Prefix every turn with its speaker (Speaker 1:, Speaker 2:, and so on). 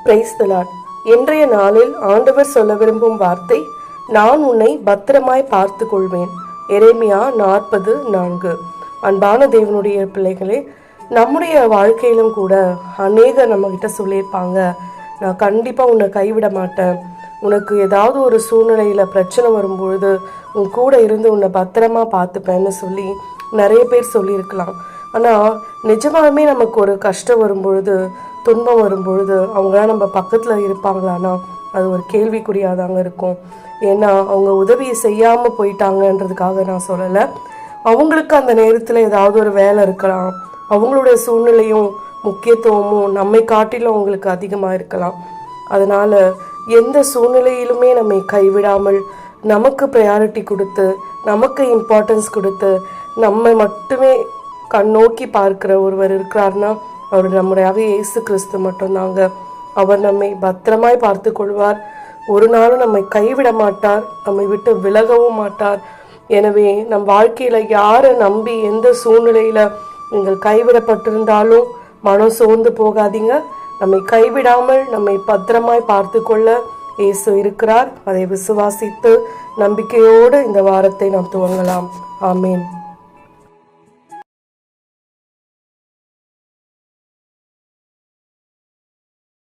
Speaker 1: Praise the Lord. இன்றைய நாளில் ஆண்டவர் சொல்ல விரும்பும் வார்த்தை, நான் உன்னை பத்திரமாய் பார்த்து கொள்வேன். எரேமியா 40:4. அன்பான தேவனுடைய பிள்ளைகளே, நம்முடைய வாழ்க்கையிலும் கூட அநேகர் நம்ம கிட்ட சொல்லியிருப்பாங்க, நான் கண்டிப்பா உன்னை கைவிட மாட்டேன், உனக்கு ஏதாவது ஒரு சூழ்நிலையில பிரச்சனை வரும்பொழுது உன் கூட இருந்து உன்னை பத்திரமா பார்த்துப்பேன்னு சொல்லி நிறைய பேர் சொல்லியிருக்கலாம். ஆனால் நிஜமாலுமே நமக்கு ஒரு கஷ்டம் வரும்பொழுது, துன்பம் வரும்பொழுது அவங்களாம் நம்ம பக்கத்தில் இருப்பாங்களான்னா அது ஒரு கேள்விக்குறியாக தாங்க இருக்கும். ஏன்னா அவங்க உதவியை செய்யாமல் போயிட்டாங்கன்றதுக்காக நான் சொல்லலை. அவங்களுக்கு அந்த நேரத்தில் ஏதாவது ஒரு வேலை இருக்கலாம், அவங்களுடைய சூழ்நிலையும் முக்கியத்துவமும் நம்மை காட்டிலும் அவங்களுக்கு அதிகமாக இருக்கலாம். அதனால் எந்த சூழ்நிலையிலுமே நம்மை கைவிடாமல் நமக்கு ப்ரையாரிட்டி கொடுத்து, நமக்கு இம்பார்ட்டன்ஸ் கொடுத்து, நம்மை மட்டுமே கண்ணோக்கி பார்க்கிற ஒருவர் இருக்கிறார்னா அவர் நம்முடைய இயேசு கிறிஸ்து மட்டும்தாங்க. அவர் நம்மை பத்திரமாய் பார்த்து கொள்வார். ஒரு நாளும் நம்மை கைவிட மாட்டார், நம்மை விட்டு விலகவும் மாட்டார். எனவே நம் வாழ்க்கையில் யாரை நம்பி எந்த சூழ்நிலையில் நீங்கள் கைவிடப்பட்டிருந்தாலும் மனம் சோர்ந்து போகாதீங்க. நம்மை கைவிடாமல் நம்மை பத்திரமாய் பார்த்து கொள்ள இயேசு இருக்கிறார். அதை விசுவாசித்து நம்பிக்கையோடு இந்த வாரத்தை நாம் துவங்கலாம். ஆமேன்.